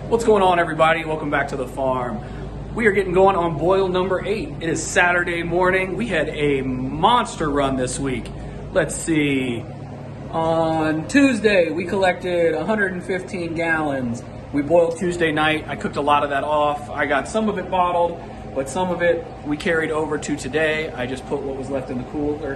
What's going on, everybody? Welcome back to the farm. We are getting going on boil number 8. It is Saturday morning. We had a monster run this week. Let's see. On Tuesday, we collected 115 gallons. We boiled Tuesday night. I cooked a lot of that off. I got some of it bottled, but some of it we carried over to today. I just put what was left in the cooler.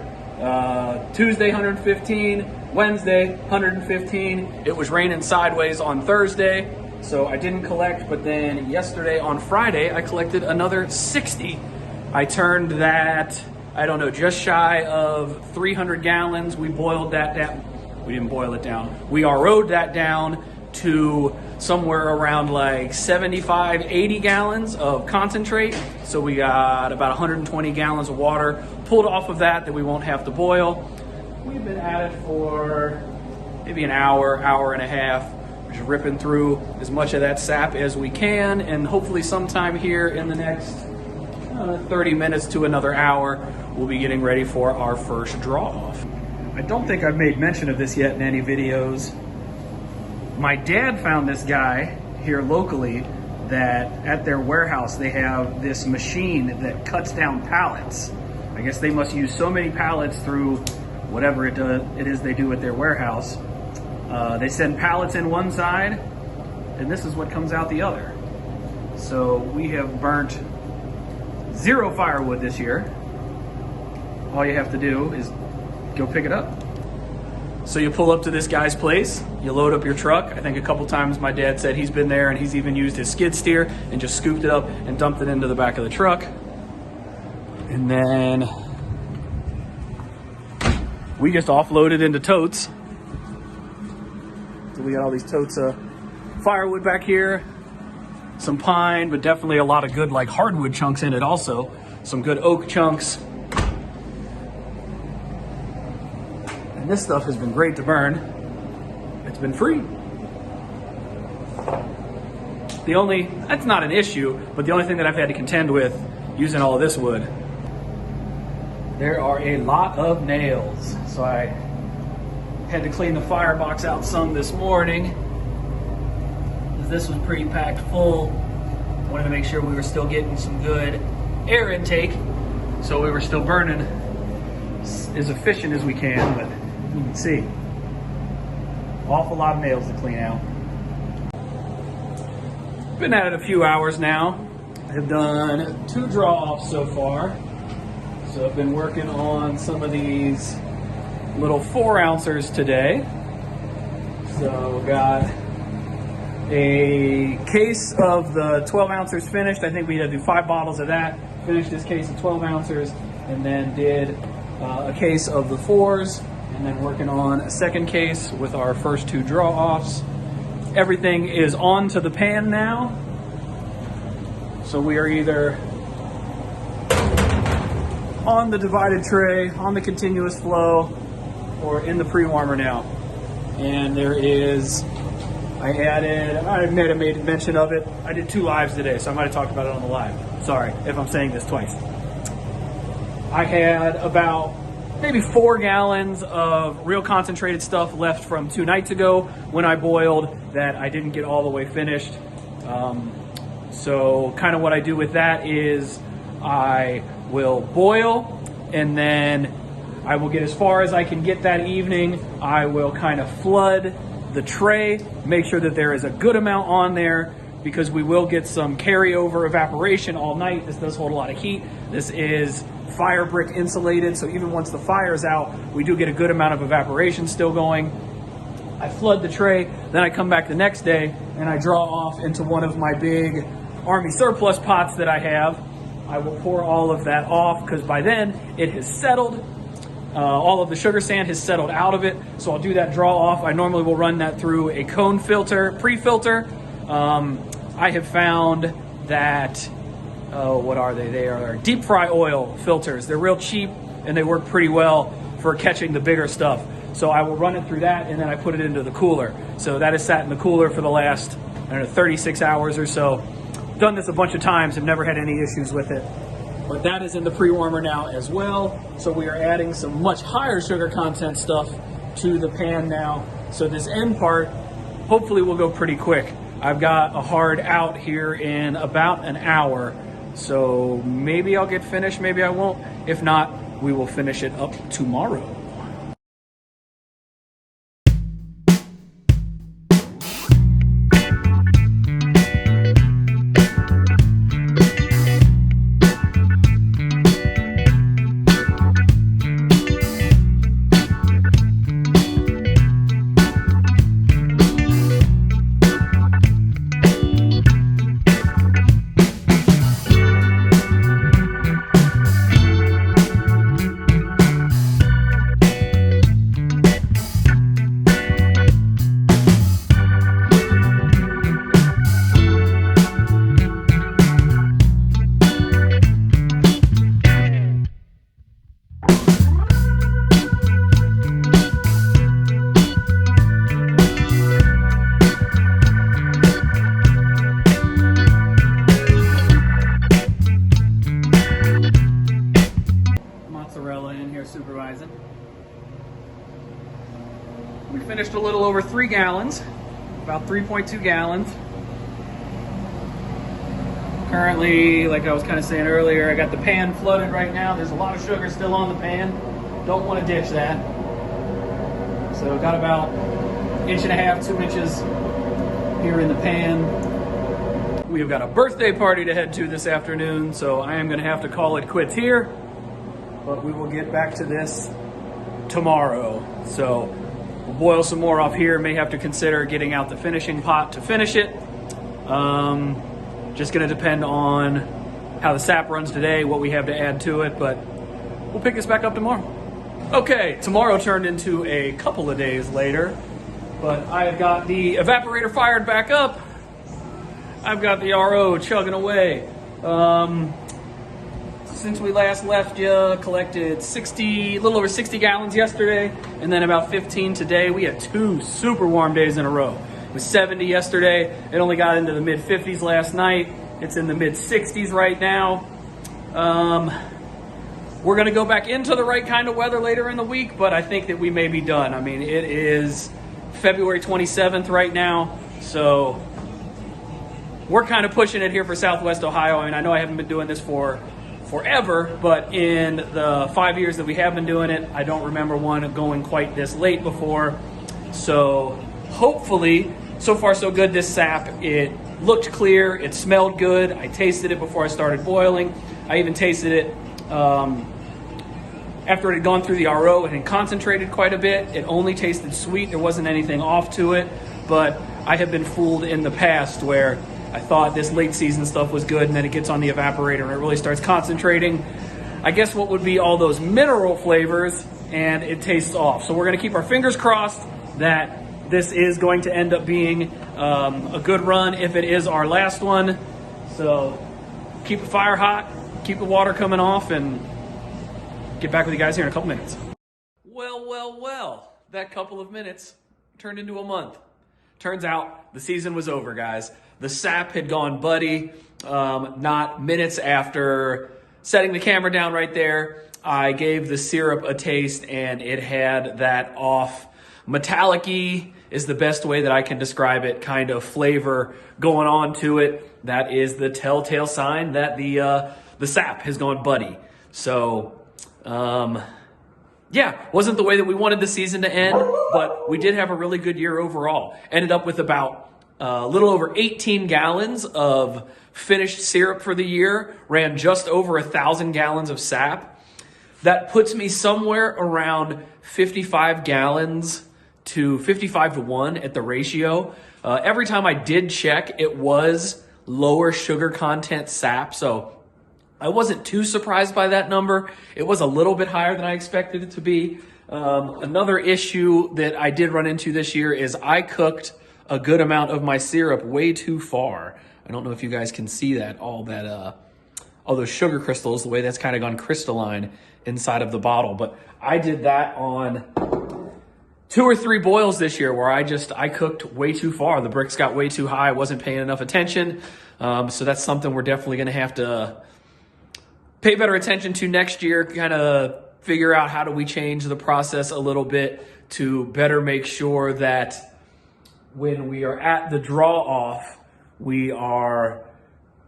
Tuesday, 115. Wednesday, 115. It was raining sideways on Thursday, so I didn't collect, but then yesterday on Friday, I collected another 60. I turned that, I don't know, just shy of 300 gallons. We boiled that down. We didn't boil it down. We RO'd that down to somewhere around like 75, 80 gallons of concentrate. So we got about 120 gallons of water pulled off of that we won't have to boil. We've been at it for maybe an hour, hour and a half. Just ripping through as much of that sap as we can, and hopefully sometime here in the next 30 minutes to another hour, we'll be getting ready for our first draw off. I don't think I've made mention of this yet in any videos. My dad found this guy here locally that at their warehouse they have this machine that cuts down pallets. I guess they must use so many pallets through whatever it is they do at their warehouse. They send pallets in one side, and this is what comes out the other. So we have burnt 0 firewood this year. All you have to do is go pick it up. So you pull up to this guy's place, you load up your truck. I think a couple times my dad said he's been there and he's even used his skid steer and just scooped it up and dumped it into the back of the truck. And then we just offloaded into totes. So we got all these totes of firewood back here, some pine, but definitely a lot of good like hardwood chunks in it also. Some good oak chunks. And this stuff has been great to burn. It's been free. That's not an issue, but the only thing that I've had to contend with using all of this wood, there are a lot of nails. So I had to clean the firebox out some this morning. This was pretty packed full. Wanted to make sure we were still getting some good air intake, so we were still burning as efficient as we can, but you can see, awful lot of nails to clean out. Been at it a few hours now. I have done 2 draw-offs so far. So I've been working on some of these little 4-ouncers today. So got a case of the 12-ouncers finished. I think we had to do 5 bottles of that. Finished this case of 12-ouncers, and then did a case of the 4s, and then working on a second case with our first 2 draw-offs. Everything is onto the pan now. So we are either on the divided tray, on the continuous flow, or in the pre-warmer now. And there is, I might have made mention of it. I did 2 lives today, so I might have talked about it on the live. Sorry if I'm saying this twice. I had about maybe 4 gallons of real concentrated stuff left from 2 nights ago when I boiled that I didn't get all the way finished. So kind of what I do with that is I will boil, and then I will get as far as I can get that evening. I will kind of flood the tray, make sure that there is a good amount on there, because we will get some carryover evaporation all night. This does hold a lot of heat. This is fire brick insulated, so even once the fire is out, we do get a good amount of evaporation still going. I flood the tray, then I come back the next day and I draw off into one of my big Army surplus pots that I have. I will pour all of that off because by then it has settled. All of the sugar sand has settled out of it, so I'll do that draw off. I normally will run that through a cone filter, pre-filter. I have found that, what are they? They are deep fry oil filters. They're real cheap and they work pretty well for catching the bigger stuff. So I will run it through that, and then I put it into the cooler. So that has sat in the cooler for the last, 36 hours or so. Done this a bunch of times, have never had any issues with it. But that is in the pre-warmer now as well. So we are adding some much higher sugar content stuff to the pan now. So this end part hopefully will go pretty quick. I've got a hard out here in about an hour. So maybe I'll get finished, maybe I won't. If not, we will finish it up tomorrow. Supervising. We finished a little over 3 gallons, about 3.2 gallons. Currently, like I was kind of saying earlier, I got the pan flooded right now. There's a lot of sugar still on the pan. Don't want to ditch that. So got about 1.5 inches, 2 inches here in the pan. We've got a birthday party to head to this afternoon, so I am going to have to call it quits here. But we will get back to this tomorrow. So we'll boil some more off here. May have to consider getting out the finishing pot to finish it. Just gonna depend on how the sap runs today, what we have to add to it, but we'll pick this back up tomorrow. Okay, tomorrow turned into a couple of days later, but I've got the evaporator fired back up. I've got the RO chugging away. Since we last left you, collected a little over 60 gallons yesterday, and then about 15 today. We had 2 super warm days in a row. It was 70 yesterday. It only got into the mid-50s last night. It's in the mid-60s right now. We're gonna go back into the right kind of weather later in the week, but I think that we may be done. I mean, it is February 27th right now, so we're kind of pushing it here for Southwest Ohio. I mean, I know I haven't been doing this for forever, but in the 5 years that we have been doing it, I don't remember one going quite this late before. So hopefully, so far so good, this sap, it looked clear, it smelled good. I tasted it before I started boiling. I even tasted it after it had gone through the RO. It had concentrated quite a bit. It only tasted sweet. There wasn't anything off to it, but I have been fooled in the past where I thought this late season stuff was good, and then it gets on the evaporator and it really starts concentrating. I guess what would be all those mineral flavors, and it tastes off. So we're gonna keep our fingers crossed that this is going to end up being a good run if it is our last one. So keep the fire hot, keep the water coming off, and get back with you guys here in a couple minutes. Well, that couple of minutes turned into a month. Turns out the season was over, guys. The sap had gone buddy. Not minutes after setting the camera down right there, I gave the syrup a taste, and it had that off metallic-y is the best way that I can describe it, kind of flavor going on to it. That is the telltale sign that the sap has gone buddy. So, yeah, wasn't the way that we wanted the season to end, but we did have a really good year overall. Ended up with about a little over 18 gallons of finished syrup for the year, ran just over 1,000 gallons of sap. That puts me somewhere around 55 gallons to 55 to 1 at the ratio. Every time I did check, it was lower sugar content sap, so I wasn't too surprised by that number. It was a little bit higher than I expected it to be. Another issue that I did run into this year is I cooked a good amount of my syrup way too far. I don't know if you guys can see that, all those sugar crystals, the way that's kind of gone crystalline inside of the bottle. But I did that on 2 or 3 boils this year where I cooked way too far. The bricks got way too high. I wasn't paying enough attention. So that's something we're definitely going to have to pay better attention to next year, kind of figure out how do we change the process a little bit to better make sure that when we are at the draw off, we are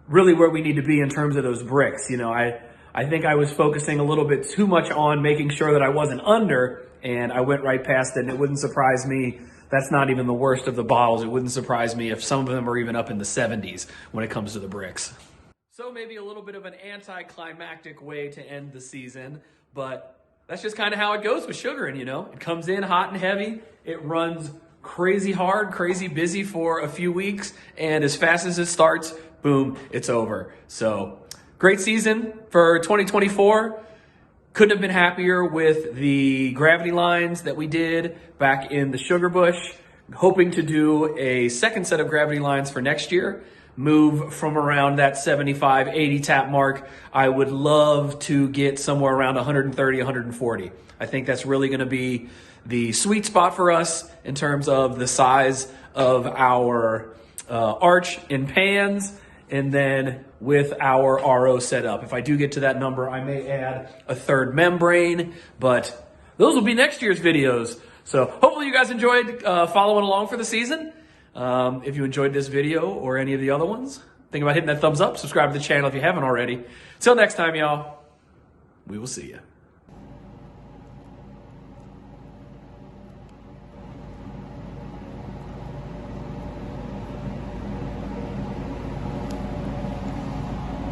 really where we need to be in terms of those bricks. You know, I think I was focusing a little bit too much on making sure that I wasn't under, and I went right past it, and it wouldn't surprise me. That's not even the worst of the bottles. It wouldn't surprise me if some of them are even up in the 70s when it comes to the bricks. So maybe a little bit of an anticlimactic way to end the season, but that's just kind of how it goes with sugaring, you know. It comes in hot and heavy. It runs crazy hard, crazy busy for a few weeks, and as fast as it starts, boom, it's over. So great season for 2024. Couldn't have been happier with the gravity lines that we did back in the sugar bush. Hoping to do a second set of gravity lines for next year. Move from around that 75, 80 tap mark. I would love to get somewhere around 130, 140. I think that's really going to be the sweet spot for us in terms of the size of our arch in pans, and then with our RO setup. If I do get to that number, I may add a third membrane, but those will be next year's videos. So hopefully you guys enjoyed following along for the season. If you enjoyed this video or any of the other ones, think about hitting that thumbs up, subscribe to the channel if you haven't already. Till next time, y'all, we will see you.